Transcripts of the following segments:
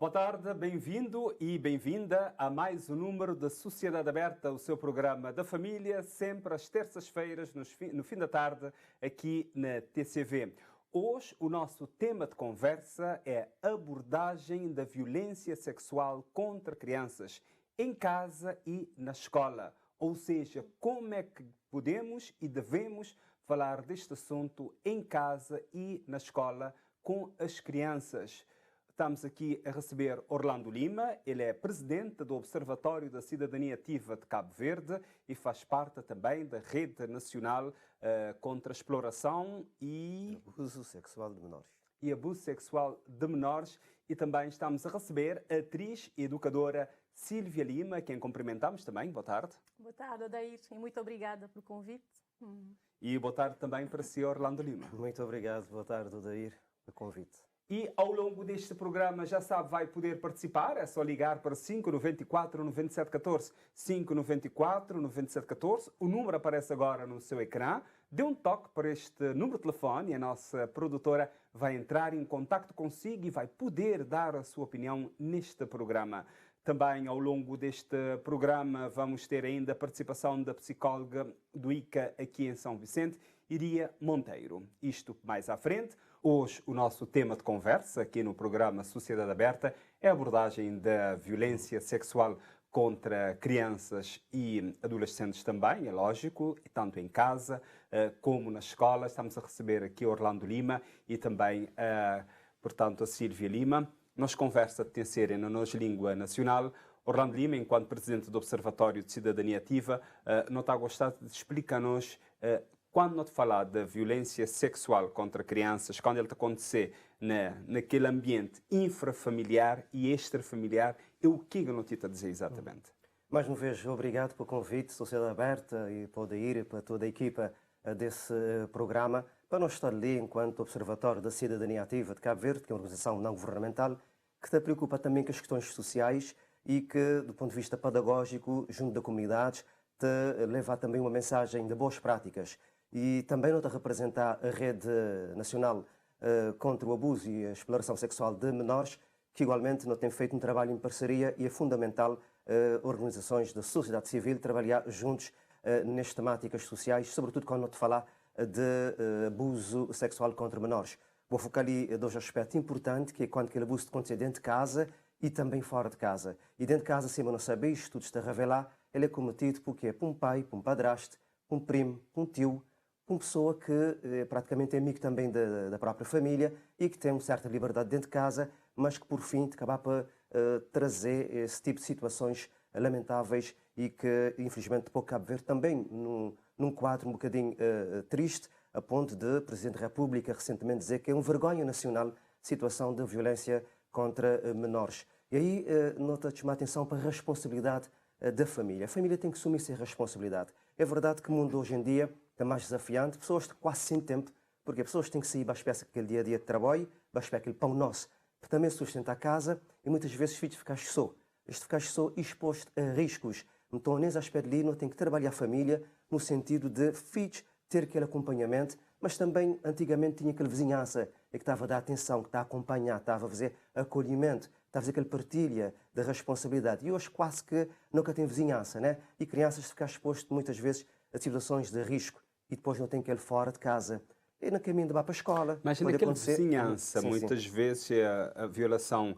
Boa tarde, bem-vindo e bem-vinda a mais um número da Sociedade Aberta, o seu programa da família, sempre às terças-feiras, no fim da tarde, aqui na TCV. Hoje o nosso tema de conversa é a abordagem da violência sexual contra crianças em casa e na escola. Ou seja, como é que podemos e devemos falar deste assunto em casa e na escola com as crianças. Estamos aqui a receber Orlando Lima, ele é presidente do Observatório da Cidadania Ativa de Cabo Verde e faz parte também da Rede Nacional contra a Exploração e Abuso sexual de menores. Abuso sexual de menores. E também estamos a receber a atriz e educadora Sílvia Lima, quem cumprimentamos também. Boa tarde. Boa tarde, Odair, e muito obrigada pelo convite. E boa tarde também para si, Orlando Lima. Muito obrigado, boa tarde, Odair, pelo convite. E ao longo deste programa, já sabe, vai poder participar, é só ligar para 594 9714, 594 9714, o número aparece agora no seu ecrã, dê um toque para este número de telefone e a nossa produtora vai entrar em contato consigo e vai poder dar a sua opinião neste programa. Também ao longo deste programa vamos ter ainda a participação da psicóloga do ICA aqui em São Vicente, Iria Monteiro. Isto mais à frente. Hoje o nosso tema de conversa aqui no programa Sociedade Aberta é a abordagem da violência sexual contra crianças e adolescentes também, é lógico, tanto em casa como na escola. Estamos a receber aqui Orlando Lima e também, portanto, a Sílvia Lima. Nós conversa de ter na nossa língua nacional. Orlando Lima, enquanto presidente do Observatório de Cidadania Ativa, não está a gostar de explicar-nos quando nós falar da violência sexual contra crianças, quando ele acontecer naquele ambiente infrafamiliar e extrafamiliar, o que não te está a dizer exatamente? Mais uma vez, obrigado pelo convite, Sociedade Aberta, e para o Odair, para toda a equipa desse programa, para nós estar ali enquanto Observatório da Cidadania Ativa de Cabo Verde, que é uma organização não governamental, que se preocupa também com as questões sociais e que, do ponto de vista pedagógico, junto da comunidade, te leva também uma mensagem de boas práticas. E também não te representar a Rede Nacional contra o Abuso e a Exploração Sexual de Menores, que igualmente não tem feito um trabalho em parceria e é fundamental organizações da sociedade civil trabalhar juntos nestas temáticas sociais, sobretudo quando não te falar de abuso sexual contra menores. Vou focar ali dois aspectos importantes, que é quando aquele abuso acontece dentro de casa e também fora de casa. E dentro de casa, se não saber, isto está a revelar, ele é cometido porque é por um pai, por um padrasto, por um primo, por um tio, uma pessoa que praticamente é amigo também da própria família e que tem uma certa liberdade dentro de casa, mas que por fim acaba por trazer esse tipo de situações lamentáveis e que infelizmente pouco Cabo Verde também num quadro um bocadinho triste, a ponto de o Presidente da República recentemente dizer que é uma vergonha nacional a situação de violência contra menores. E aí nota de chamar a atenção para a responsabilidade da família. A família tem que assumir essa responsabilidade. É verdade que o mundo hoje em dia é mais desafiante, pessoas têm quase sem tempo, porque as pessoas têm que sair para aquele dia a dia de trabalho, para aquele pão nosso, para também sustentar a casa e muitas vezes filhos ficam só. Este ficar só exposto a riscos. Então, nesse aspecto ali, não tem que trabalhar a família no sentido de filhos ter aquele acompanhamento, mas também antigamente tinha aquela vizinhança que estava a dar atenção, que estava a acompanhar, estava a fazer acolhimento, estava a fazer aquela partilha da responsabilidade. E hoje quase que nunca tem vizinhança, né? E crianças ficam expostas muitas vezes a situações de risco e depois não tem aquele fora de casa. E no caminho de lá para a escola. Mas naquela vizinhança, muitas vezes a violação,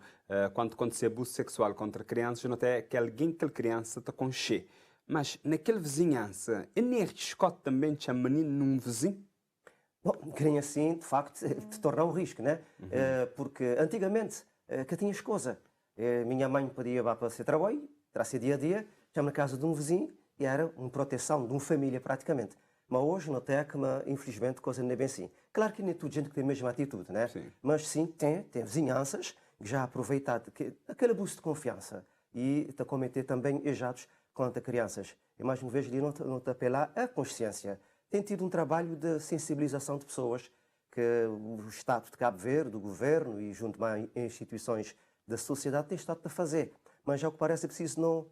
quando acontece abuso sexual contra crianças, não é que alguém, aquela criança está com cheio. Mas naquela vizinhança, é nem risco também de chamar menino num vizinho? Bom, querem assim, de facto, te tornar um risco, né? Porque antigamente, que tinhas coisa. Minha mãe podia ir para o seu trabalho, trazer dia a dia, já na casa de um vizinho, e era uma proteção de uma família praticamente. Mas hoje não tem, infelizmente, coisa não é bem assim. Claro que nem toda gente que tem a mesma atitude, né? Sim. Mas sim, tem vizinhanças que já aproveitaram aquele abuso de confiança e está a cometer também exatos contra crianças. E mais uma vez, ali não te apelar à consciência. Tem tido um trabalho de sensibilização de pessoas que o Estado de Cabo Verde, o Governo e junto a instituições da sociedade tem estado a fazer. Mas, ao que parece, é preciso não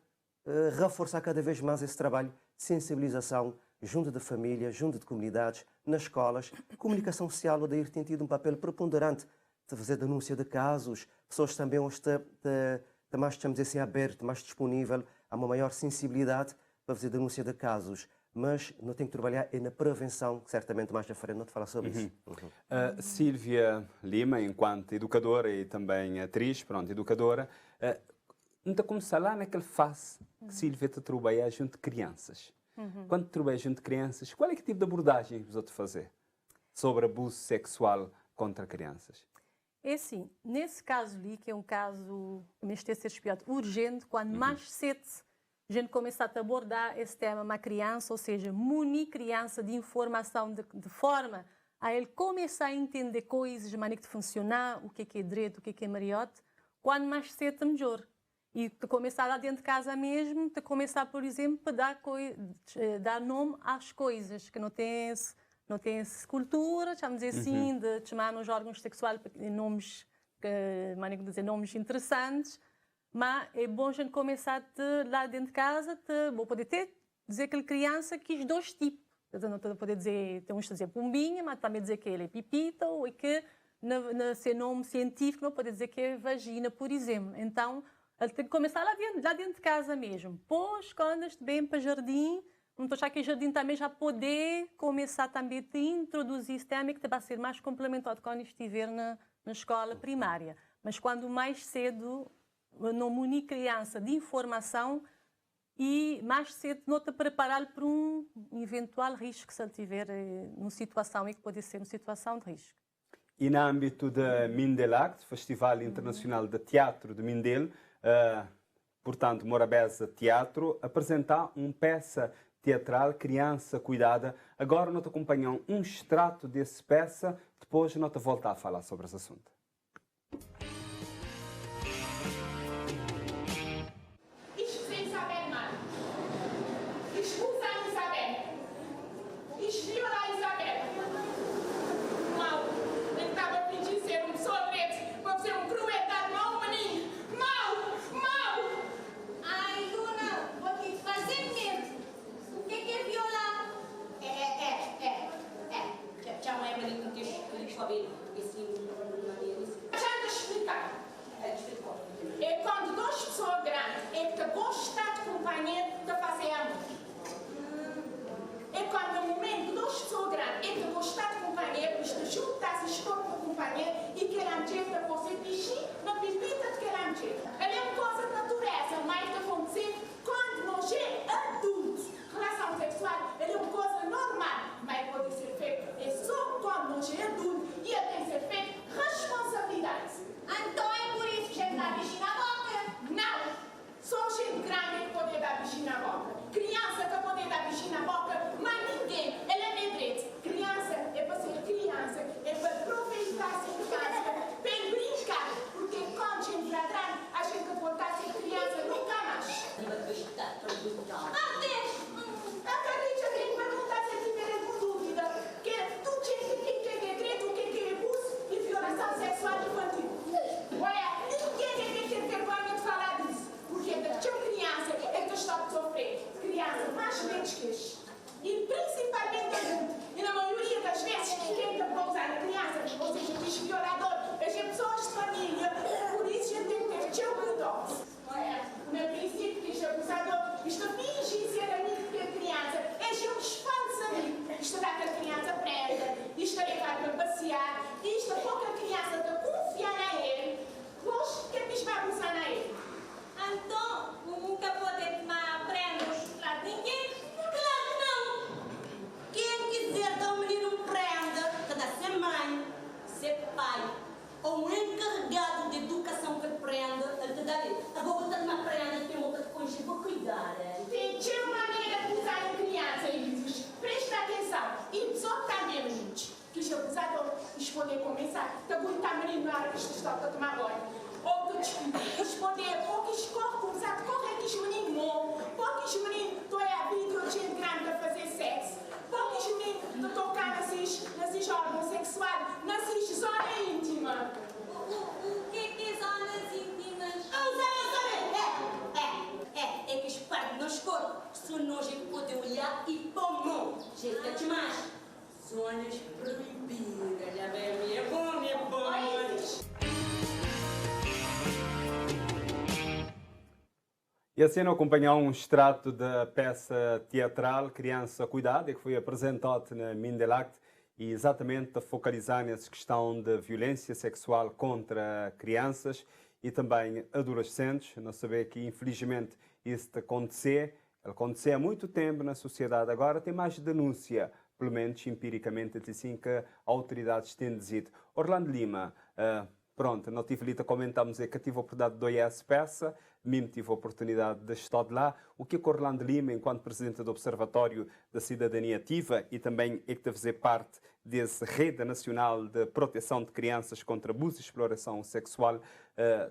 reforçar cada vez mais esse trabalho de sensibilização junto da família, junto de comunidades, nas escolas. A comunicação social, o DAIR tem tido um papel preponderante de fazer denúncia de casos, pessoas também estão mais, chamamos assim, aberto, mais disponível, há uma maior sensibilidade para fazer denúncia de casos. Mas não tem que trabalhar na prevenção, que certamente mais à frente não te falar sobre isso. Sílvia Lima, enquanto educadora e também atriz, educadora, não começar lá naquele fase que Sílvia te trabalha junto de crianças. Quando trabalha junto de crianças, qual é que tipo de abordagem que você fazer sobre abuso sexual contra crianças? É assim, nesse caso ali, que é um caso, neste ter ser espiado, urgente, quando mais cedo a gente começar a abordar esse tema uma criança, ou seja, munir criança de informação de forma a ele começar a entender coisas, de maneira de funcionar, o que é direito, o que é mariote, quando mais cedo melhor. E de começar lá dentro de casa mesmo, de começar, por exemplo, a dar nome às coisas, que não tem essa cultura, vamos dizer assim, de chamar nos órgãos sexuais nomes, maneira de dizer, nomes interessantes. Mas é bom a gente começar lá dentro de casa, vou poder dizer que a criança quis dois tipos. Não poder dizer, tem uns a dizer pombinha, mas também dizer que ele é pipita, ou que, ser nome científico, não pode dizer que é vagina, por exemplo. Então, ele tem que começar lá dentro de casa mesmo. Pois, quando estiver para o jardim, não estou achando que o jardim também já poder começar também a introduzir esse tema, que vai ser mais complementado quando estiver na escola primária. Mas quando mais cedo não munir criança de informação e mais cedo não te preparar para um eventual risco se ele estiver numa situação, e que pode ser uma situação de risco. E no âmbito da Mindelact, Festival Internacional de Teatro de Mindelo, portanto, Morabeza Teatro, apresentar uma peça teatral, Criança Cuidada. Agora nós acompanhamos um extrato dessa peça, depois nós voltamos a falar sobre esse assunto. É quando duas pessoas grandes é que gostam de companhia de fazer amor. É quando no momento duas pessoas grandes é que gostam de companhia, isto juntar-se, escolher uma companhia e querem dizer que você bichinho, na pipita de querem dizer. É uma coisa de natureza, mas que acontece quando nós é adultos. Relação sexual é uma coisa normal, mas pode ser feita. É só quando nós é adultos e tem que ser feita responsabilidades. Então é por isso que a gente dá bichinho na boca? Não! Só gente grande que pode dar bichinho na boca. Criança que pode dar bichinho na boca, mas ninguém. Ela é medrete. Criança é para ser criança, é para aproveitar-se em casa, para brincar. Porque quando a gente está grande, a gente pode estar sem criança nunca mais. Ah, Deus! A Carlinha tem que perguntar se tiver com dúvida. Que tu tinha que ter direito, o que é abuso e violação sexual infantil. Olha, ninguém tem vergonha de falar disso, porque tinha criança é que está a sofrer, criança mais menos que isso. E principalmente adulto, e na maioria das vezes, quem está a usar a criança, ou seja, diz violador, as pessoas de família, por isso a gente tem que ter teu cuidado. Olha, no princípio diz abusador, isto finge ser amigo da criança, é um falso amigo, isto dá que a criança prenda, isto é levar para passear, isto é pouca criança está confiar nele. Pois, que diz para abusar na ele? Então, nunca pode tomar prendas para ninguém? Claro que não! Quem quiser dar um menino prenda, que dá ser mãe, ser pai, ou um encarregado de educação que prenda, ele te dá ali. Agora botar uma prenda, tem uma coisa de vou cuidar. Tem uma maneira de usar a criança, ele diz. Presta atenção. E só está mesmo, gente. Que os abusadores escolher começar, que aguentar menino na hora que está a tomar banho. Ou que escolher, ou que escolhe começar a correr que os meninos morram, ou que os meninos estão a vida de gente grande a fazer sexo, ou que os meninos estão a tocar nas órgãos sexuais, nas zonas íntimas. O que é zonas íntimas? É que os pais não escolhem, só nós é que podemos olhar e pôr gente demais. Zonas proibidas, é bom, é bom. E assim acompanhou um extrato da peça teatral Criança Cuidada, que foi apresentada na Mindelact e exatamente a focalizar nessa questão da violência sexual contra crianças e também adolescentes. Nós sabemos que, infelizmente, isso acontece há muito tempo na sociedade. Agora tem mais denúncia, pelo menos empiricamente, assim que autoridades têm dito. Orlando Lima, pronto, não tive ali a comentarmos que tive a oportunidade de ouvir essa peça, mesmo tive a oportunidade de estar de lá. O que Orlando Lima, enquanto presidente do Observatório da Cidadania Ativa e também é que deve fazer parte dessa rede nacional de proteção de crianças contra abuso e exploração sexual,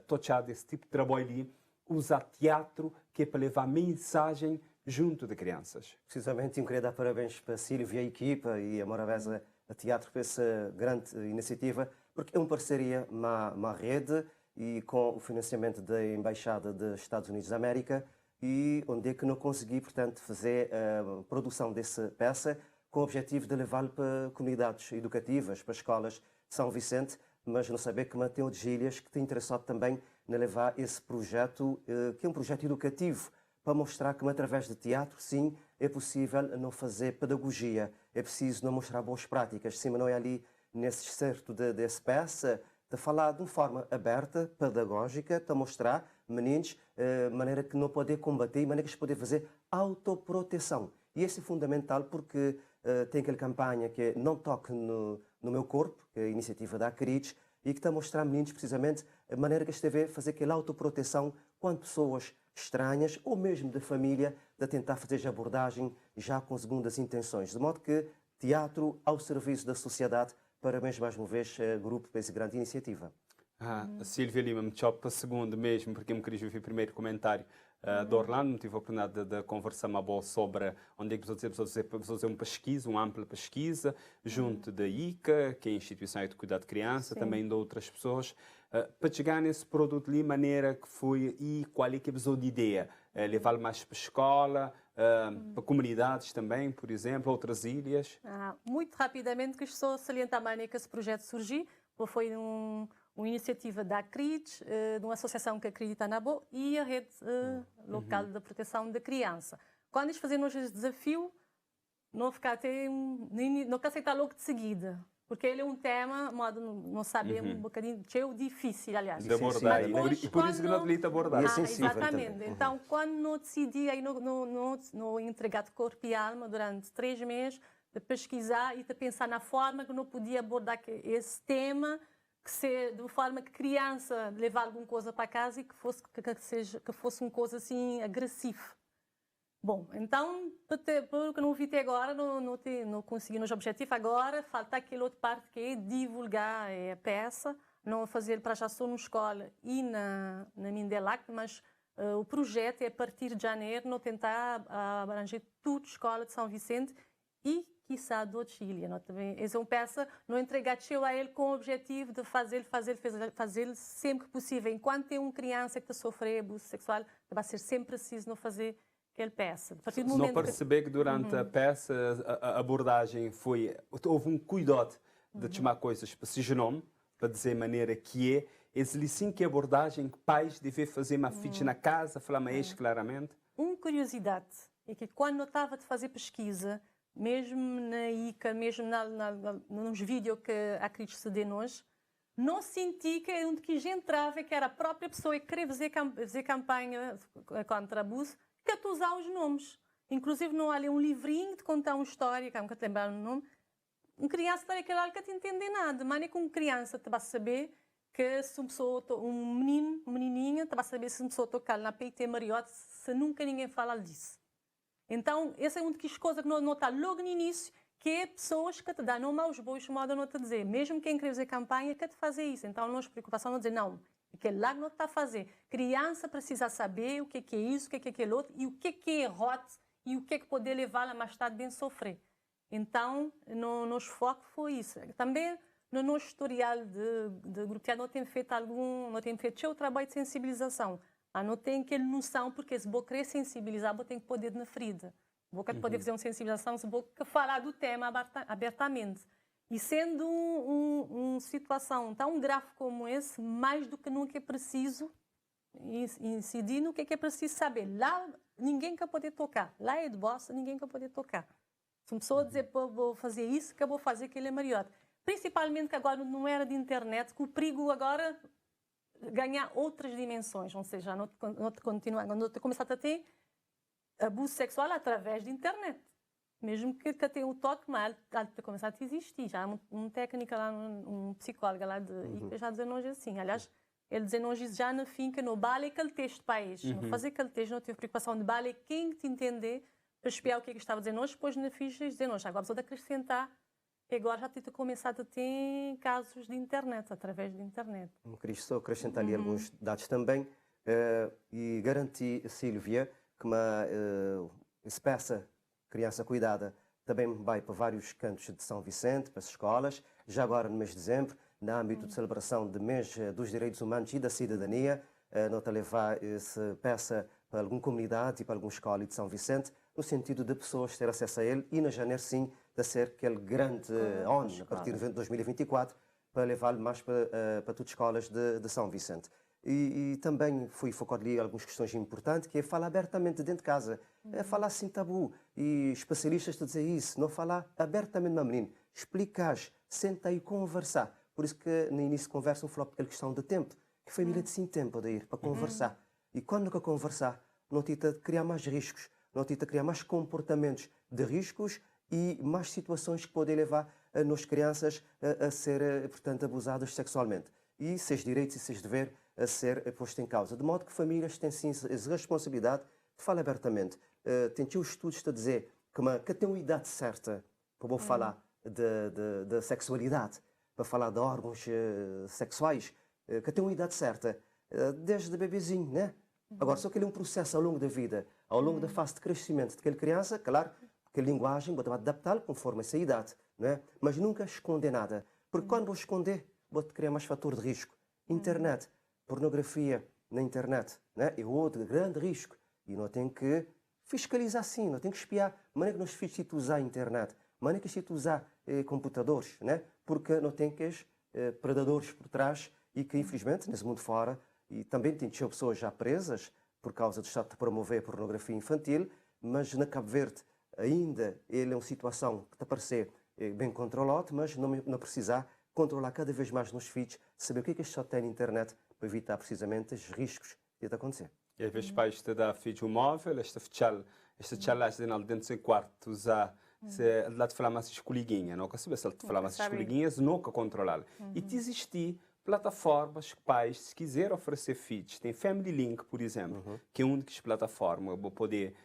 tochar desse tipo de trabalho ali, usar teatro que é para levar mensagem junto de crianças. Precisamente, eu queria dar parabéns para a Sílvia, a equipa e a Morabeza a Teatro por essa grande iniciativa, porque é uma parceria, uma rede e com o financiamento da Embaixada dos Estados Unidos da América e onde é que não consegui, portanto, fazer a produção dessa peça com o objetivo de levá-lo para comunidades educativas, para escolas de São Vicente, mas não saber que Mateu de Gílias, que tem interessado também em levar esse projeto, que é um projeto educativo, para mostrar que através de teatro, sim, é possível não fazer pedagogia, é preciso não mostrar boas práticas, sim, mas não é ali nesse certo dessa peça, de falar de uma forma aberta, pedagógica, de mostrar meninos maneira que não podem combater e maneira que eles podem fazer autoproteção. E isso é fundamental porque tem aquela campanha que é Não Toque no Meu Corpo, que é a iniciativa da Acrides, e que está a mostrar a meninos precisamente a maneira que eles devem fazer aquela autoproteção quando pessoas estranhas ou mesmo da família, de tentar fazer a abordagem já com segundas intenções. De modo que teatro ao serviço da sociedade. Parabéns mais uma vez, grupo, para essa grande iniciativa. Sílvia Lima, me chope para segundo mesmo, porque eu me queria ouvir o primeiro comentário do Orlando. Me tive a oportunidade de conversar uma boa sobre onde é que vou fazer uma pesquisa, uma ampla pesquisa, junto da ICA, que é a Instituição de Cuidado de Criança, sim, também de outras pessoas, para chegar nesse produto ali, maneira que foi e qual é que é a de ideia. Levá-lo mais para a escola, para comunidades também, por exemplo, outras ilhas. Muito rapidamente, que estou a salientar a maneira que esse projeto surgiu, foi uma iniciativa da Acrides, de uma associação que acredita na BO e a rede local da proteção da criança. Quando eles fazem esse desafio, não aceitar logo de seguida, porque ele é um tema, não sabemos, um bocadinho difícil, aliás. De abordar, e por isso que não devia abordar. E é sensível exatamente. Também. Então, quando não decidi, aí não entregar de corpo e alma durante 3 meses, de pesquisar e de pensar na forma que não podia abordar esse tema, de forma que criança levar alguma coisa para casa e que fosse uma coisa assim agressiva. Bom, então, porque não vi até agora, não consegui nos objetivos. Agora, falta aquela outra parte que é divulgar a peça, não fazer para já só na escola e na Mindelact, mas o projeto é a partir de janeiro, não tentar abranger toda a escola de São Vicente e quiçá do Chile. Essa é uma peça, não entregar a ele com o objetivo de fazer sempre que possível. Enquanto tem uma criança que está a sofrer abuso sexual, vai ser sempre preciso não fazer aquela peça. A partir do momento não perceber que durante a peça a abordagem houve um cuidado de chamar coisas para si nome, para dizer a maneira que é. Esse sim que a abordagem que pais devem fazer uma ficha na casa, falar mais claramente. Uma curiosidade é que quando eu estava a fazer pesquisa, mesmo na ICA, mesmo nos vídeos que a Cris se deu hoje, não senti que onde que entrava, que era a própria pessoa que queria fazer campanha contra abuso, que te usar os nomes. Inclusive, não há ali um livrinho de contar uma história, que nunca te lembrar o nome. Uma criança está naquela que te entende nada. Mas nem com uma criança te vai saber que se uma pessoa, um menino, uma menininha, te vai saber se uma pessoa tocar na peito mariote, se nunca ninguém fala disso. Então, essa é uma das coisas que não está logo no início, que é pessoas que te dão nome aos bois, modo a não te dizer. Mesmo quem quer fazer campanha, quer te fazer isso. Então, a nossa preocupação não é dizer, não, aquele lá não está a fazer. Criança precisa saber o que é isso, o que é aquele outro, e o que é errado, e o que é que pode levá-la mais tarde bem sofrer. Então, no nosso foco foi isso. Também, no nosso historial de grupo teatro, não tem feito o trabalho de sensibilização. Mas não tem aquela noção, porque se vou querer sensibilizar, vou ter que poder na ferida. Vou poder fazer uma sensibilização, se vou falar do tema abertamente. E sendo uma situação tão grave como esse, mais do que nunca é preciso incidir no que é preciso saber. Lá, ninguém quer poder tocar. Lá é de bossa, ninguém quer poder tocar. Se uma pessoa dizer, pô, vou fazer isso, que eu vou fazer aquilo é mariote. Principalmente que agora não era de internet, que o perigo agora ganha outras dimensões. Ou seja, não começar a ter abuso sexual através de internet. Mesmo que tenha o toque, mas está começar a existir. Já há um técnico lá, um psicólogo lá que já dizem hoje assim. Aliás, ele dizem hoje já na finca, no bale, aquele texto para eles. Não fazer aquele texto, não tive preocupação de bale, quem te entender, para espiar o que estava dizendo hoje, depois na ficha dizer hoje. Agora, precisa de acrescentar. E agora já tem começado a ter casos de internet, através de internet. Queria só acrescentar ali alguns dados também e garantir, Sílvia, que uma peça criança cuidada também vai para vários cantos de São Vicente, para as escolas, já agora no mês de dezembro, no âmbito de celebração do mês dos direitos humanos e da cidadania, nós levar essa peça para alguma comunidade e para alguma escola de São Vicente, no sentido de pessoas ter acesso a ele e na janeiro sim de ser aquele grande ONU a partir de 2024 para levá-lo mais para todas as escolas de São Vicente. E também fui focado ali em algumas questões importantes, que é falar abertamente dentro de casa, é falar sem tabu. E especialistas te dizem isso, não falar abertamente, meu menino, explicar, senta e conversar. Por isso que no início de conversa eu falo aquela questão de tempo, que a família tem sim tempo de ir para conversar. E quando não conversar, não tenta criar mais riscos, não tenta criar mais comportamentos de riscos e mais situações que podem levar as crianças a ser, portanto, abusadas sexualmente. E seus direitos e seus deveres a ser posto em causa. De modo que famílias têm sim a responsabilidade de falar abertamente. Tem os estudos a dizer que tem uma idade certa para falar de sexualidade, para falar de órgãos sexuais, que tem uma idade certa, desde bebezinho, né? Agora, só que ele é um processo ao longo da vida, ao longo da fase de crescimento daquela criança, claro, que a linguagem vai adaptá-lo conforme essa idade, não é? Mas nunca esconder nada, porque quando vou esconder, vou criar mais fator de risco. Internet, pornografia na internet, né? É outro grande risco. E não tem que fiscalizar sim, não tem que espiar. Mas é que nos fiz usar a internet, mas é que se usar computadores, né? Porque não tem que predadores por trás e que, infelizmente, nesse mundo fora, e também tem pessoas já presas por causa do Estado de promover a pornografia infantil, mas na Cabo Verde ainda ele é uma situação que está a parecer bem controlado, mas não precisar controlar cada vez mais nos filhos, saber o que este só tem na internet para evitar precisamente os riscos de acontecer. E às vezes pais te dá filho móvel, esta chalagem dentro do quarto, usar lá te falar mais escoliguinha, não? Que se você te falar mais escoliguinhas, nunca controlar. E te existir plataformas que pais, se quiser oferecer feeds, tem Family Link, por exemplo, que é uma das plataformas, vou poder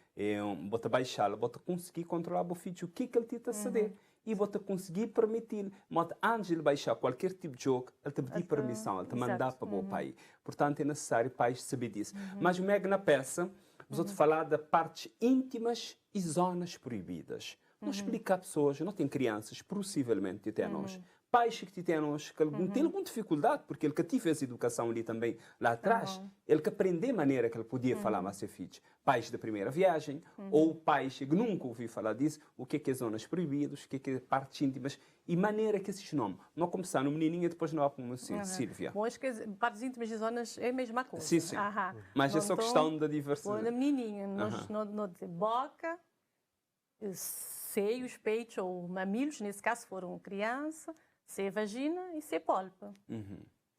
baixá-la, vou conseguir controlar o feed, o que ele te está a ceder. E vou conseguir permitir, mas antes de baixar qualquer tipo de jogo, ele te pedir permissão, ele te mandar para o pai. Portanto, é necessário pais saber disso. Mas o Meg na peça, vou te falar de partes íntimas e zonas proibidas. Não explicar a pessoas, não tem crianças, possivelmente até nós. Pais que têm alguma dificuldade, porque ele que tive essa educação ali também, lá atrás, ele que aprendeu a maneira que ele podia falar mais seus filhos. Pais da primeira viagem, ou pais que nunca ouviram falar disso, o que é zonas proibidas, o que é partes íntimas, e maneira que esses nomes. Não começar no menininho e depois não há como assim, Sílvia. Bom, acho que partes íntimas e zonas é a mesma coisa. Sim, sim. Mas é só questão da diversidade. Na menininha, não dizer boca, seios, peitos ou mamilos, nesse caso foram criança, ser vagina e ser polpa.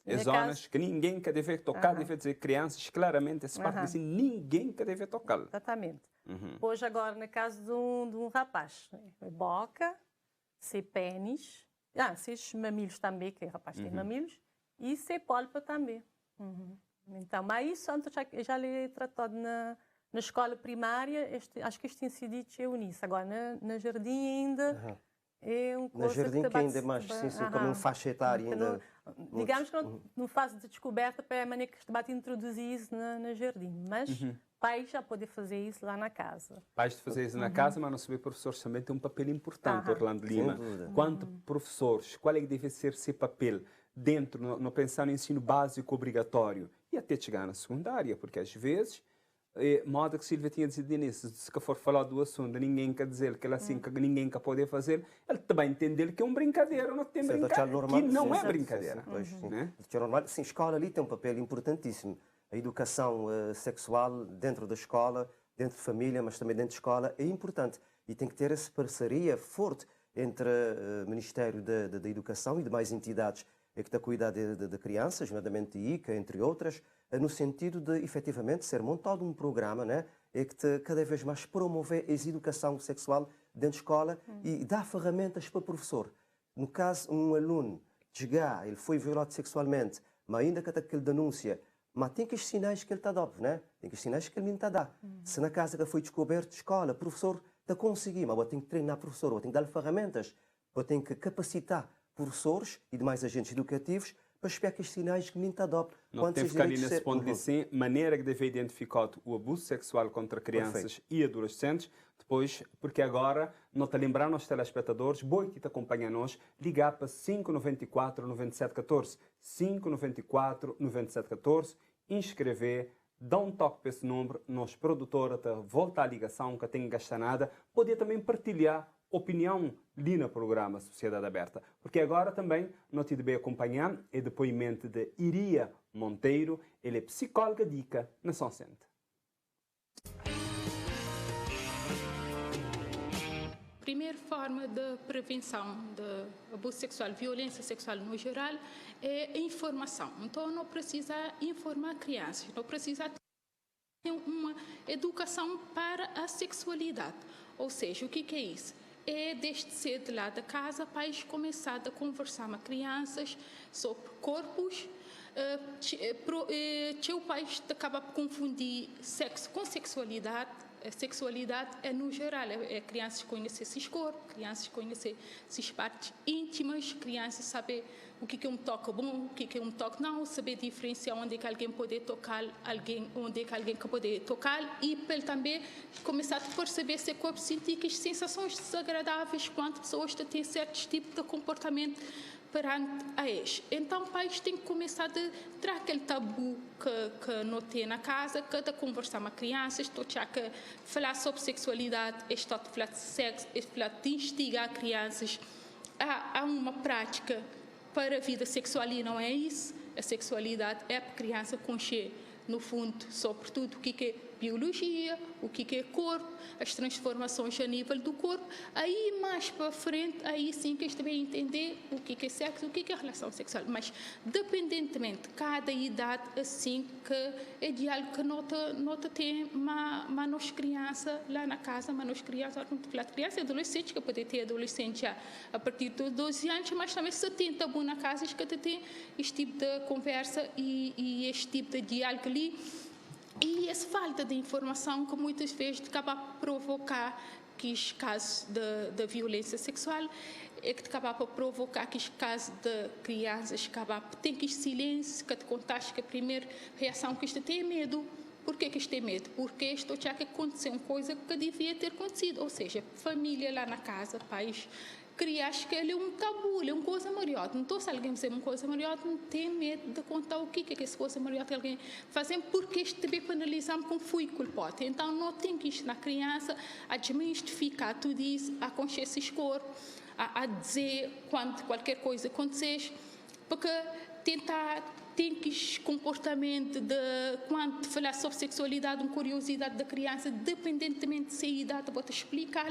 É zonas que ninguém que deve tocar, deve dizer crianças, claramente, essa parte assim, ninguém que deve tocar. Exatamente. Hoje, agora, no caso de um rapaz, boca, ser pênis, ser mamilos também, que o rapaz tem mamilos, e ser polpa também. Então, mas isso já lhe tratado na escola primária, acho que este incidido é nisso. Agora, na jardim ainda... É na jardim que ainda é mais, como um faixa etária ainda... Digamos que não faz de descoberta para a maneira que se bate introduzir isso na jardim, mas pais já podem fazer isso lá na casa. Pais de fazer isso na casa, mas não saber professores também tem um papel importante, Orlando Lima. Quanto professores, qual é que deve ser seu papel dentro, no pensar no ensino básico obrigatório e até chegar na secundária, porque às vezes... modo que Silvia tinha dito nisso, se for falar do assunto, ninguém quer dizer que assim que ninguém quer poder fazer, ele também entender que é uma brincadeira, não tem brincadeira, que não é brincadeira. Sim, escola ali tem um papel importantíssimo. a educação sexual dentro da escola, dentro de família, mas também dentro de escola, é importante. E tem que ter essa parceria forte entre o Ministério da Educação e demais entidades que estão a cuidar de crianças, nomeadamente de ICA, entre outras, no sentido de, efetivamente, ser montado um programa, né, que cada vez mais promover a educação sexual dentro da escola e dar ferramentas para o professor. No caso, um aluno chegar, ele foi violado sexualmente, mas ainda que aquele denúncia, mas tem que os sinais que ele está a dar, né? Tem que os sinais que ele não está a dar. Se na casa que foi descoberto, escola, professor, está a conseguir, mas eu tenho que treinar professor, eu tenho que dar ferramentas, eu tenho que capacitar professores e demais agentes educativos para espiar que os sinais que nem está a dar. Não tem que ficar ali nesse ponto de sim, maneira que deve identificar o abuso sexual contra crianças e adolescentes, depois, porque agora, não te lembrar nos telespectadores, boi que te acompanha nós, ligar para 594 9714, 594 9714, inscrever, dá um toque para esse número, nós produtora te volta à ligação, que tem que gastar nada, podia também partilhar opinião ali no programa Sociedade Aberta, porque agora também nós te devemos acompanhar o depoimento de Iria Monteiro, ele é psicóloga dica na São Centro. Primeira forma de prevenção de abuso sexual, violência sexual no geral, é a informação. Então, não precisa informar crianças, não precisa ter uma educação para a sexualidade. Ou seja, o que é isso? É desde cedo lá da casa, pais começar a conversar com crianças sobre corpos. Teu pai acaba por confundir sexo com sexualidade. A sexualidade é no geral, é crianças conhecer esses corpos, crianças conhecer essas partes íntimas, crianças saber o que é um toque bom, o que é um toque não, saber diferenciar onde é que alguém pode tocar alguém, onde é que alguém pode tocar e para também começar a perceber se o corpo sentir que as sensações desagradáveis quando pessoas têm certos tipos de comportamento perante a eles. Então, pais têm que começar a tirar aquele tabu que não tem na casa, que de conversar com crianças, estou a falar sobre sexualidade, estou a falar de sexo, estou a instigar crianças a uma prática para a vida sexual e não é isso. A sexualidade é para a criança conhecer, no fundo, sobretudo o que é biologia, o que é corpo, as transformações a nível do corpo. Aí, mais para frente, aí sim que eles devem entender o que é sexo, o que é relação sexual. Mas, dependentemente de cada idade, assim que é de algo que nota tem, mas nós crianças lá na casa, mas nós crianças, não falar de criança e adolescente, que pode ter adolescente já a partir de 12 anos, mas também 70 bom na casa, que tem este tipo de conversa e este tipo de diálogo ali. E essa falta de informação que muitas vezes acaba a provocar que os casos de violência sexual é que acaba a provocar que os casos de crianças tem que silêncio, que te contaste que a primeira reação que isto tem é medo. Por que isto tem medo? Porque isto já que aconteceu uma coisa que devia ter acontecido, ou seja, família lá na casa, pais, crias que ele é um tabu, ele é uma coisa maior. Então, se alguém fizer uma coisa maior, não tem medo de contar o que é essa coisa maior que alguém faz, porque isto também penalizamos como fui culpado. Então, não tem que isto na criança, a desmistificar tudo isso, a conhecer esses corpos, a dizer quando qualquer coisa acontecer, porque tem que esse comportamento de quando falar sobre sexualidade, uma curiosidade da criança, independentemente se a idade, vou-te explicar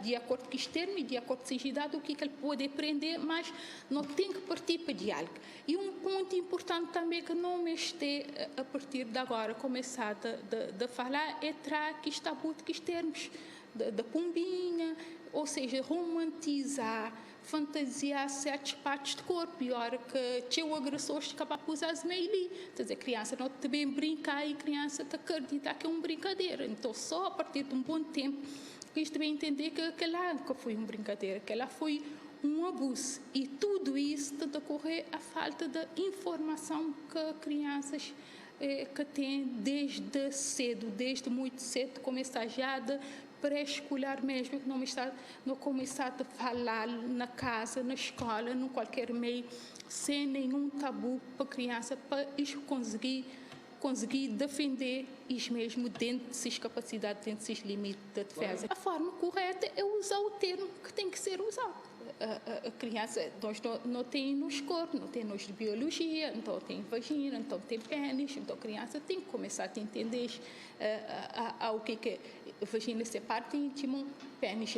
de acordo com este termo e de acordo com a idade o que ele pode aprender, mas não tem que partir para diálogo. E um ponto importante também que não me este a partir de agora começar de falar é trazer que está muito que os termos da pombinha, ou seja, romantizar, fantasiar certas partes do corpo, e a hora que o agressor acaba por usar as meio ali. Quer dizer, a criança não também brincar e a criança te acredita que é uma brincadeira. Então, só a partir de um bom tempo, que isto também entender que aquela nunca foi uma brincadeira, que ela foi um abuso. E tudo isso de decorrer a falta de informação que crianças que têm desde cedo, desde muito cedo, começar já de pré-escolar mesmo, que não começar a falar na casa, na escola, em qualquer meio, sem nenhum tabu para a criança, para conseguir defender isso mesmo dentro de suas capacidades, dentro de seus limites de defesa. A forma correta é usar o termo que tem que ser usado. a criança, nós não temos corpo, não temos biologia, então tem vagina, então tem pênis, então a criança tem que começar a entender o que a vagina é parte íntima, pênis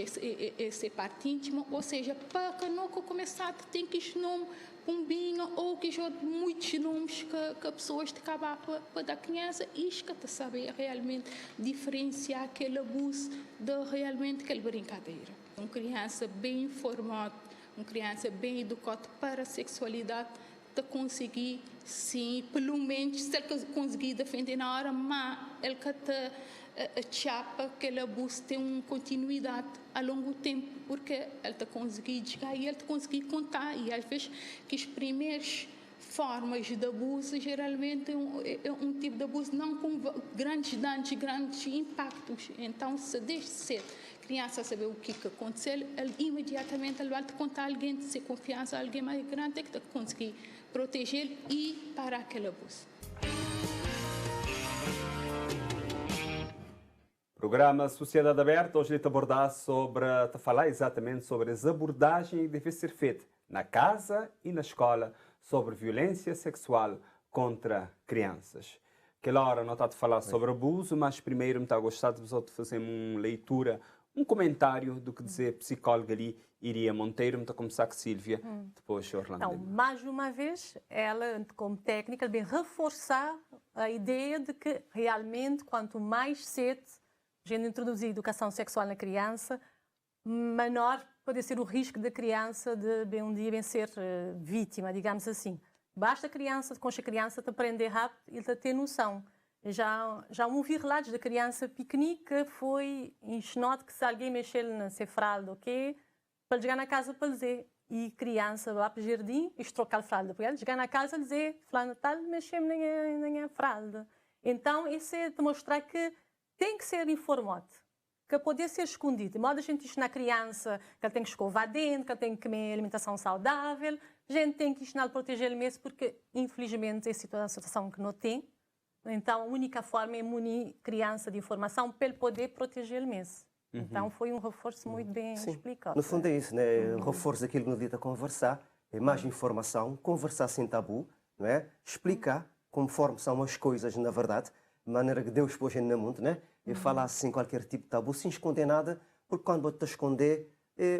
é parte íntima, ou seja, para que não começar tem que ir num pombinho ou que já muitos nomes que a pessoa está acabar para dar criança e que saber realmente diferenciar aquele abuso de realmente aquela brincadeira. Uma criança bem informada, uma criança bem educada para a sexualidade, de conseguir, sim, pelo menos, se ele conseguir defender na hora, mas ele que a chapa, aquele abuso tem uma continuidade a longo tempo, porque ele está conseguindo chegar e ele está conseguindo contar. E às vezes que as primeiras formas de abuso geralmente é um tipo de abuso não com grandes danos, grandes impactos. Então, se desde cedo a criança saber o que aconteceu, ele imediatamente ele vai te contar a alguém de ser confiança, alguém mais grande que conseguir proteger e parar aquele abuso. Programa Sociedade Aberta, hoje ele abordar a falar exatamente sobre as abordagens que devem ser feitas na casa e na escola sobre violência sexual contra crianças. Aquela hora não está a falar sobre abuso, mas primeiro me está a gostar de fazer uma leitura, um comentário do que dizer a psicóloga ali, Iria Monteiro, me está a começar com Sílvia, depois Orlando. Então, mais uma vez, ela, como técnica, bem reforçar a ideia de que realmente, quanto mais cedo a gente introduzir educação sexual na criança, menor pode ser o risco da criança de um dia ser vítima, digamos assim. Basta a criança, com a criança, de aprender rápido e de ter noção. Já ouvi relatos da criança pequenininha que foi ensinado que se alguém mexer na sua fralda, ok, para chegar na casa para dizer, e criança vai para o jardim e trocar a fralda, para ele chegar na casa e dizer, fulano tal, mexer-me na minha fralda. Então, isso é de mostrar que tem que ser informado, que pode ser escondido. De modo a gente ensinar a criança que ela tem que escovar dentro, que ela tem que comer alimentação saudável, a gente tem que ensinar a proteger ele mesmo, porque infelizmente é a situação que não tem. Então a única forma é munir a criança de informação para ele poder proteger ele mesmo. Então foi um reforço muito bem explicado. No fundo é isso, né? Reforço aquilo que nos dita conversar, é mais informação, conversar sem tabu, não é? Explicar conforme são as coisas na verdade, de maneira que Deus pôs no mundo, né? E falar sem qualquer tipo de tabu, sem esconder nada, porque quando você esconder,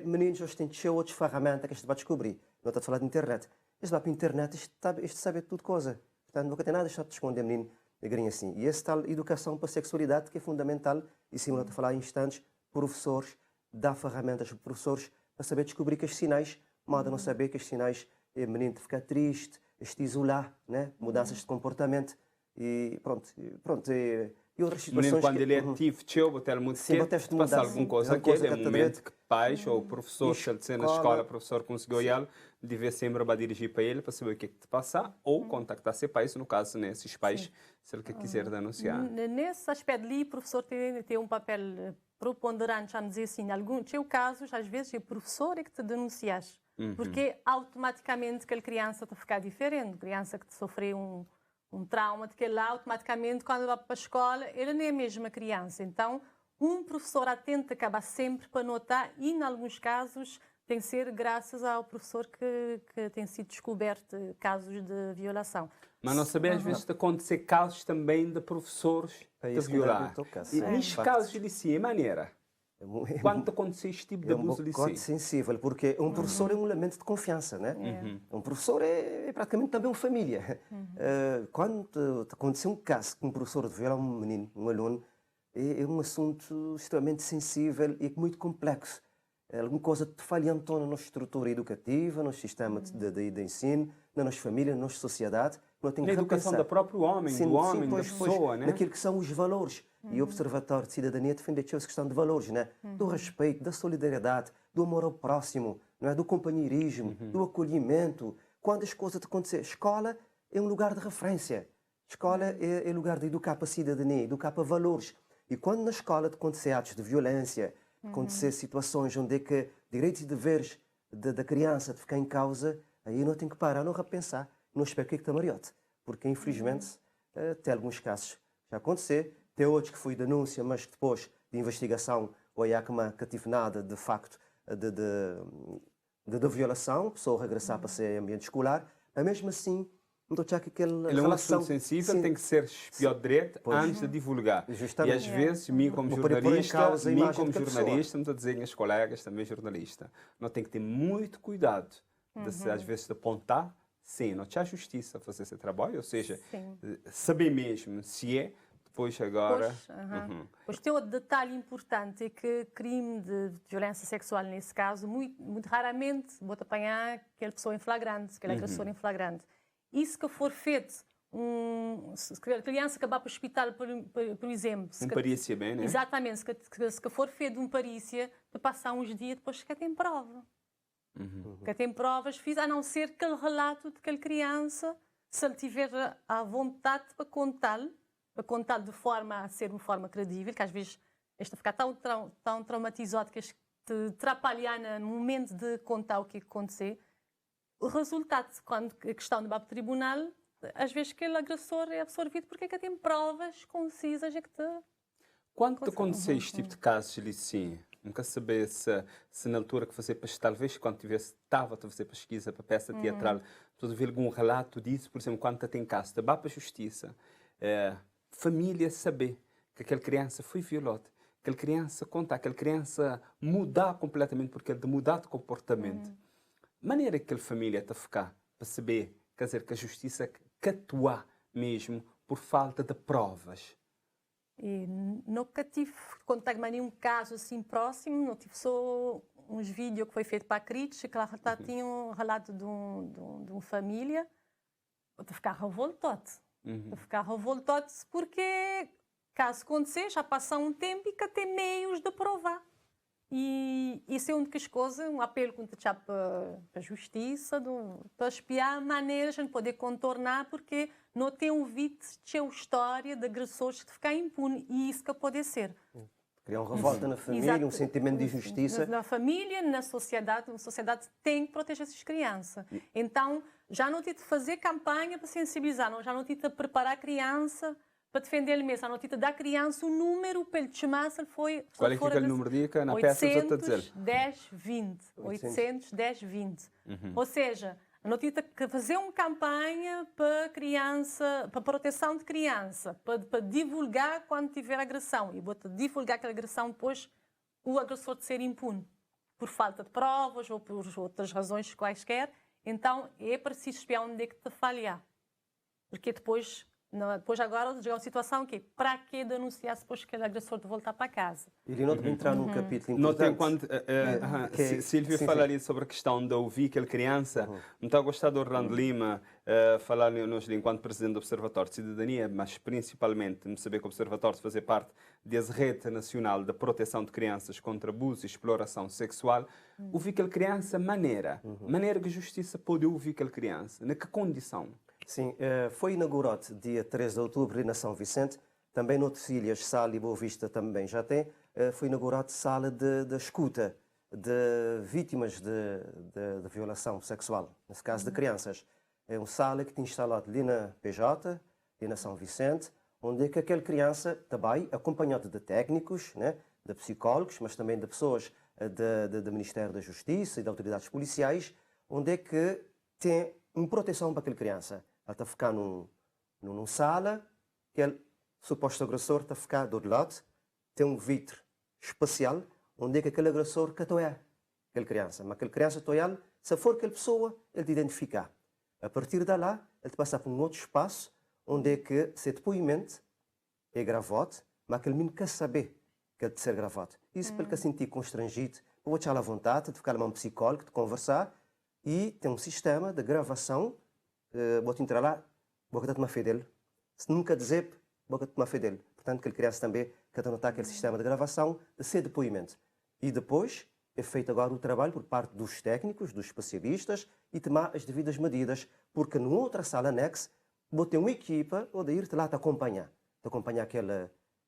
meninos hoje têm outras ferramentas que a gente vai descobrir. Não está a falar de internet. Este vai para a internet, isto sabe tudo coisa. Portanto, nunca tem nada de esconder, menino, negrinho assim. E essa tal educação para a sexualidade que é fundamental, e sim, não está a falar em instantes, professores, dá ferramentas para professores para saber descobrir que os sinais, modo a não saber que os sinais, menino de ficar triste, este isolar, né? Mudanças de comportamento, e pronto. E outras situações. Menino, quando ele é ativo, até muito quieto, passa alguma coisa que é um momento que pais ou professores, se ele disser na escola, o professor conseguiu ele, deve sempre dirigir para ele para saber o que é que te passa, ou contactar seu pai, no caso, né, esses pais, se ele quiser denunciar. Nesse aspecto ali, o professor tem um papel preponderante, já me dizer assim, em alguns casos, às vezes, é o professor que te denuncias, porque automaticamente aquela criança está a ficar diferente, criança que sofreu um trauma, de que lá automaticamente, quando vai para a escola, ele não é a mesma criança. Então, um professor atento acaba sempre para notar, e, em alguns casos, tem que ser graças ao professor que tem sido descoberto casos de violação. Mas não sabia, às vezes, de acontecer casos também de professores de violar. E nestes casos, de liceu, maneira? Quando aconteceu este tipo de abuso de liceu? É sensível, porque um professor é um elemento de confiança, né? Um professor é praticamente também uma família. Quando aconteceu um caso que um professor viola um menino, um aluno, é um assunto extremamente sensível e muito complexo. É alguma coisa que falhantou na nossa estrutura educativa, no sistema de ensino, na nossa família, na nossa sociedade. Na educação do próprio homem, da pessoa, né? Naquilo que são os valores. E o Observatório de Cidadania defende a questão de valores, né? Do respeito, da solidariedade, do amor ao próximo, não é? Do companheirismo, do acolhimento. Quando as coisas acontecerem, escola é um lugar de referência. Escola é lugar de educar para a cidadania, educar para valores. E quando na escola acontecer atos de violência, acontecer situações onde é que direitos e deveres da criança de ficar em causa, aí não tem que parar, não repensar, não espero que está mariote. Porque, infelizmente, tem alguns casos já acontecer. Tem outros que foi denúncia, mas que depois de investigação, ou há uma cativenada, de facto, de violação, a pessoa regressar para ser ambiente escolar, mas mesmo assim, não estou a que aquela Ele é um relação... assunto sensível, sim, tem que ser espiado direito Pois. antes de divulgar. Justamente. E às vezes, mim como Não pode pôr em jornalista, causa a mim imagem como daquela jornalista, não estou a dizer minhas colegas também jornalistas, nós temos que ter muito cuidado de, às vezes, de apontar, sim, não tinha justiça a fazer esse trabalho, ou seja, Sim. saber mesmo se é, depois agora... Pois tem outro detalhe importante, é que crime de violência sexual, nesse caso, muito raramente vou-te apanhar aquela pessoa em flagrante, aquele agressor em flagrante. E se que for feito, se a criança acabar para o hospital, por exemplo... Parícia bem, né? Exatamente, se que for feito parícia, de passar uns dias, depois que tem prova. Que tem provas, a não ser aquele relato de aquela criança, se ele tiver a vontade para contar de forma a ser uma forma credível, que às vezes este ficar tão traumatizado que este atrapalha no momento de contar o que aconteceu. O resultado, quando a questão vai para o tribunal, às vezes aquele agressor é absorvido porque é que tem provas concisas. Quando aconteceu este tipo de casos, Licinha, nunca saber se na altura que você, talvez quando estava a fazer pesquisa para peça teatral, você viu algum relato disso, por exemplo, quando tem caso, vai para a justiça, família saber que aquela criança foi violada, aquela criança contar, aquela criança mudar completamente porque ele mudar de comportamento. Maneira que aquela família está a ficar para saber, quer dizer, que a justiça que atua mesmo por falta de provas. E nunca tive contato com nenhum caso assim próximo, não tive só uns vídeos que foi feito para a crítica, que lá tinha um relato de uma família, de ficar revoltado. De ficar revoltado porque, caso aconteça, já passa um tempo e que tem meios de provar. E isso é uma das coisas, um apelo para a justiça, para espiar maneiras de poder contornar, porque não tem ouvido a história de agressores de ficar impune. E isso que pode ser. Criar uma revolta na família, Exato. um sentimento de injustiça. Na família, na sociedade, uma sociedade tem que proteger essas crianças. Então, já não tive de fazer campanha para sensibilizar, já não tive de preparar a criança para defender ele mesmo, já não tive de dar à criança o número para ele te chamar se ele foi... Qual é que é aquele número de dica? Na peça já está a dizer. 810-20. 810-20. Ou seja, não tive de fazer uma campanha para criança, para proteção de criança, para divulgar quando tiver agressão. E vou-te divulgar aquela agressão depois o agressor de ser impune, por falta de provas ou por outras razões quaisquer. Então, é preciso espiar onde é que te falhar. Porque depois agora, chega uma situação que para que denunciar se depois que aquele agressor de voltar para casa? Ele não deve entrar num capítulo Não importante. tem quando Silvia falaria sobre a questão de ouvir aquela criança. Não está a gostar do Orlando Lima falar nos enquanto presidente do Observatório de Cidadania, mas principalmente me saber que o Observatório fazer parte da Rede Nacional de Proteção de Crianças contra Abuso e Exploração Sexual. Ouvir aquela criança, maneira que a justiça pode ouvir aquela criança, na que condição? Sim, foi inaugurado dia 13 de outubro na São Vicente, também noutras ilhas, Sal e Boa Vista também já tem, foi inaugurado sala de escuta de vítimas de violação sexual, nesse caso de crianças. É uma sala que tem instalado ali na PJ, ali na São Vicente, onde é que aquela criança também, acompanhada de técnicos, né, de psicólogos, mas também de pessoas do Ministério da Justiça e de autoridades policiais, onde é que tem uma proteção para aquela criança. Ela está a ficar numa sala, aquele suposto agressor está a ficar do outro lado, tem um vidro especial, onde é que aquele agressor catoia aquela criança. Mas aquela criança catoia, se for aquela pessoa, ele te identificar. A partir de lá, ele te passa para um outro espaço, onde é que esse depoimento é gravado, mas aquele menino quer saber que ele te ser gravado. Isso para ele se sentir constrangido, vou deixar à vontade de ficar lá um psicólogo, de conversar, e tem um sistema de gravação. Vou entrar lá, vou dar uma fé dele. Se nunca dizer, vou dar uma fé dele. Portanto, que ele criança também que notar aquele sistema de gravação de ser depoimento. E depois é feito agora o trabalho por parte dos técnicos, dos especialistas e tomar as devidas medidas, porque numa outra sala anexa vou ter uma equipa onde ir-te lá te acompanhar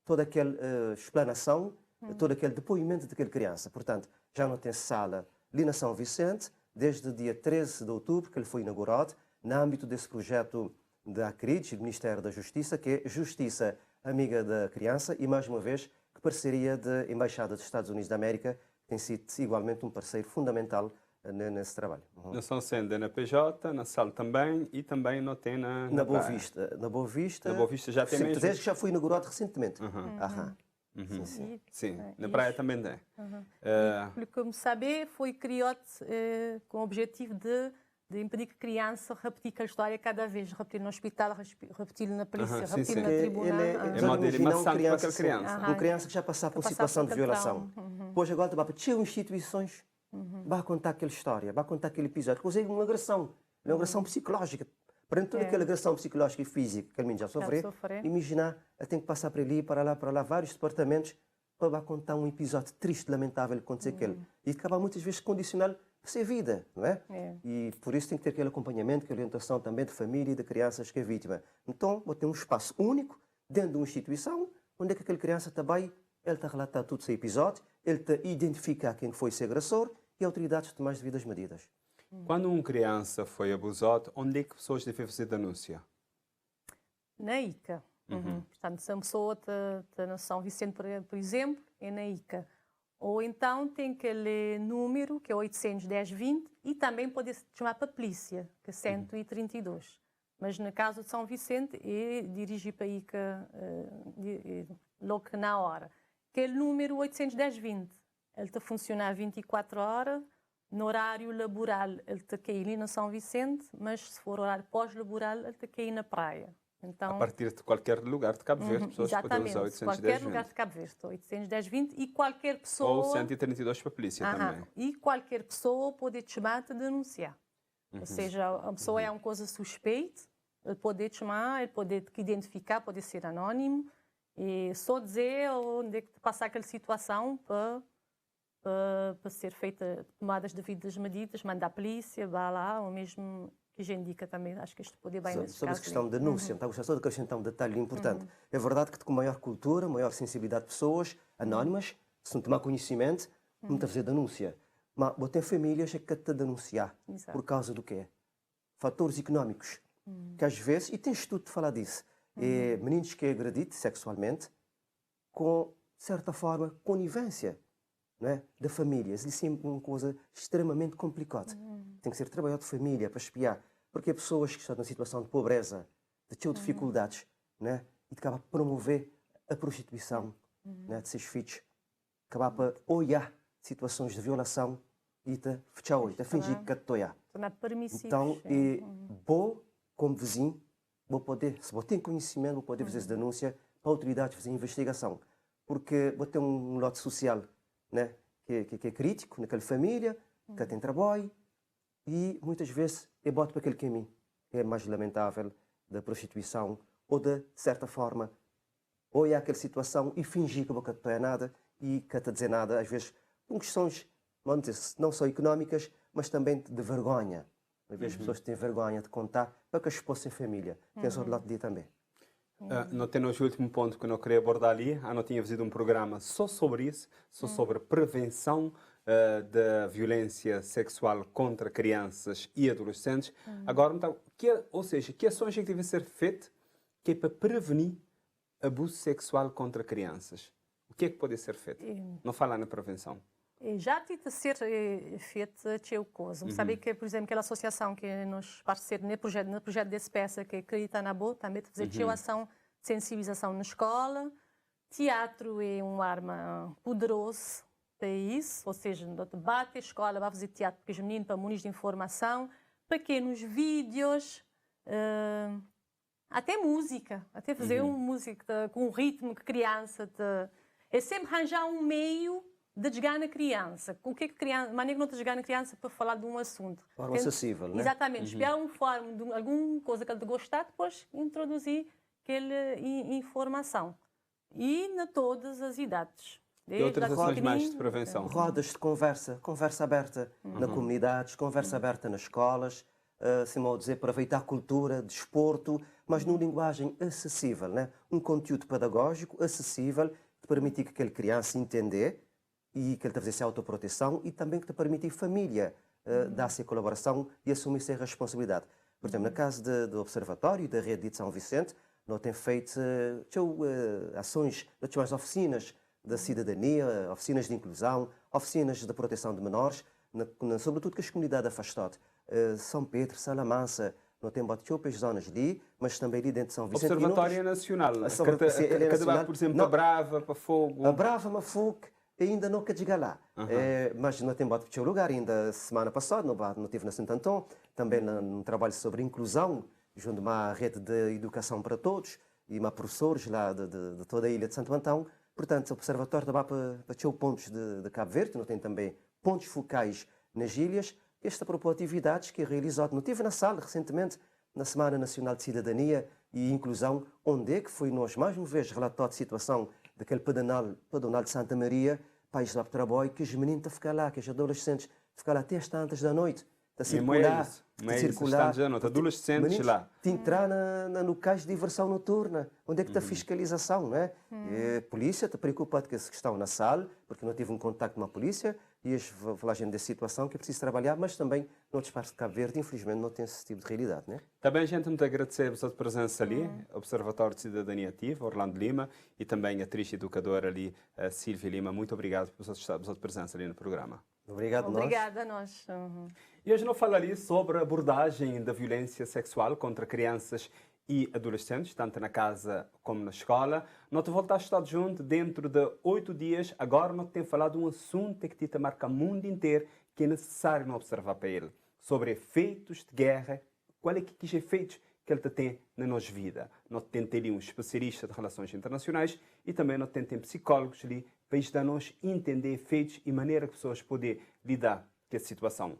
toda aquela explanação, todo aquele depoimento daquela criança. Portanto, já não tem sala ali na São Vicente, desde o dia 13 de outubro, que ele foi inaugurado, no âmbito desse projeto da ACRIDS, do Ministério da Justiça, que é Justiça Amiga da Criança, e mais uma vez, que parceria da Embaixada dos Estados Unidos da América, que tem sido igualmente um parceiro fundamental nesse trabalho. Na São Sende, na PJ, na Sal também e também não tem na Boa Vista. Na Boa Vista. Na Boa Vista já tem mesmo. Desde que já foi inaugurado recentemente. Sim. Na praia também tem. Pelo que me saber, foi criado com o objetivo de impedir que a criança repetir aquela história cada vez, repetir no hospital, repetir na polícia, repetir no tribunal. É uma dele maçante para aquela criança. Uma criança que já passou por situação de violação. Pois agora vai para instituições, vai contar aquela história, vai contar aquele episódio. Inclusive uma agressão psicológica. Para toda aquela agressão psicológica e física que ele já sofreu, imaginar, tem que passar para ali, para lá, vários departamentos, para contar um episódio triste, lamentável, que aconteceu aquele. E acaba muitas vezes condicional para ser vida, não é? E por isso tem que ter aquele acompanhamento, aquela orientação também de família e de crianças que é vítima. Então, vou ter um espaço único dentro de uma instituição, onde é que aquela criança também, ele está a relatar todo esse episódio, ele está a identificar quem foi esse agressor e a autoridade tomar as devidas medidas. Quando uma criança foi abusada, onde é que pessoas devem fazer denúncia? Na ICA. Portanto, se a pessoa está na São Vicente, por exemplo, é na ICA. Ou então tem aquele número, que é 810-20, e também pode chamar para a polícia, que é 132. Mas no caso de São Vicente, é dirigir para a ICA logo na hora. Aquele número 810-20, ele está a funcionar 24 horas, no horário laboral ele está a cair ali na São Vicente, mas se for horário pós-laboral ele está a cair na praia. Então, a partir de qualquer lugar de Cabo Verde, pessoas podem usar 810-20. Qualquer lugar de Cabo Verde, 810-20 e qualquer pessoa... Ou 132 para a polícia também. E qualquer pessoa pode te chamar a denunciar. Ou seja, a pessoa é uma coisa suspeita, ele pode te chamar, ele pode te identificar, pode ser anónimo, e só dizer onde é que passa aquela situação para ser feita, tomadas devidas medidas, mandar a polícia, vá lá, ou mesmo... que já indica também, acho que isto poderia bem nesse sobre caso. A questão da denúncia, então, gostaria de acrescentar um detalhe importante. É verdade que com maior cultura, maior sensibilidade de pessoas anónimas, se não tomar conhecimento, não fazer denúncia. Mas tem famílias que te denunciar. Exato. Por causa do quê? Fatores económicos. Que às vezes, e tem estudo de falar disso, é meninos que é agredido sexualmente com, de certa forma, conivência, não é? Da família. Isso é sempre uma coisa extremamente complicada. Tem que ser trabalhado de família para espiar. Porque há pessoas que estão numa situação de pobreza, de dificuldades, né? E que acabam por promover a prostituição, né? De seus filhos. Acabam por olhar situações de violação e de fingir que estou a Então, é bom, como vizinho, vou poder, se vou ter conhecimento, vou poder fazer essa denúncia para a autoridade fazer investigação. Porque vou ter um lote social, né? Que é crítico naquela família, que tem trabalho, e muitas vezes eu boto para aquele caminho que é mais lamentável da prostituição, ou de certa forma, olhar aquela situação e fingir que não estou nada e que não dizer nada, às vezes com questões, vamos dizer, não só económicas, mas também de vergonha. Às vezes as pessoas têm vergonha de contar para que as possam família. Tem esse outro lado dia também. Não temos o último ponto que eu não queria abordar ali. Não tinha fazido um programa só sobre isso, só sobre prevenção da violência sexual contra crianças e adolescentes. Agora, então, ou seja, que ações é que devem ser feitas que é para prevenir abuso sexual contra crianças? O que é que pode ser feito? Não fala na prevenção. Já tem de ser feita o coisa. Sabe que, por exemplo, aquela associação que nos parceiro no projeto desse peça que acredita na boa, também de fazer ação de sensibilização na escola. Teatro é uma arma poderosa para isso, ou seja, no debate, a escola vai fazer teatro para os meninos, para munidos de informação, pequenos vídeos, até música, até fazer uma música com um ritmo que criança. É sempre arranjar um meio de desgar na criança. O que é que criança, maneira não te desgar na criança para falar de um assunto. Forma acessível, né? Exatamente. Espiar uma forma de alguma coisa que ele gostar, depois introduzir aquela informação. E na todas as idades. E outras ações mais de prevenção? Rodas de conversa aberta na comunidade, conversa aberta nas escolas, assim mal dizer, aproveitar a cultura, desporto, mas numa linguagem acessível, né? Um conteúdo pedagógico acessível que permite que aquela criança entender e que ele fazer essa autoproteção e também que te permite a família dar-se a colaboração e assumir-se a responsabilidade. Por exemplo, no caso do Observatório da Rede de São Vicente, nós temos feito ações, nós oficinas da cidadania, oficinas de inclusão, oficinas de proteção de menores, sobretudo com as comunidades afastadas. São Pedro, Salamanca, não tem outras zonas ali, mas também ali dentro de São Vicente. Observatório Nacional. Cada por exemplo, a Brava, para Fogo. A Brava, para Fogo, ainda não quer chegar lá. Mas não tem outro lugar. Ainda semana passada, não tive na Santo Antão, também um trabalho sobre inclusão, junto a uma rede de educação para todos, e uma professores lá de toda a ilha de Santo Antão. Portanto, o observatório está para pontos de Cabo Verde, não tem também pontos focais nas ilhas. Esta propõe atividades que é realizado. Não tive na sala recentemente, na Semana Nacional de Cidadania e Inclusão, onde é que foi nós mais uma vez relatado a situação daquele pedonal de Santa Maria, país lá para trabalho, que os meninos estão a ficar lá, que os adolescentes ficam lá até às tantas da noite. A circular, adolescentes lá. De entrar no cais de diversão noturna, onde é que está a fiscalização, não é? A polícia está preocupada com essa questão na sala, porque não tive um contacto com a polícia, e eles falam dessa situação que é preciso trabalhar, mas também noutros partes de Cabo Verde, infelizmente, não tem esse tipo de realidade, não é? Também, gente, muito agradecer a sua presença ali, Observatório de Cidadania Ativa, Orlando Lima, e também a atriz e educadora ali, a Sílvia Lima. Muito obrigado pela sua presença ali no programa. Obrigada a nós. E hoje não falarei sobre a abordagem da violência sexual contra crianças e adolescentes, tanto na casa como na escola. Nós voltamos a estar juntos dentro de 8 dias. Agora nós temos falado de um assunto que te marca o mundo inteiro, que é necessário não observar para ele. Sobre efeitos de guerra, qual é que os efeitos que ele tem na nossa vida. Nós temos ali um especialista de relações internacionais e também nós temos psicólogos ali para ajudar-nos a entender efeitos e maneira que pessoas podem lidar com a situação.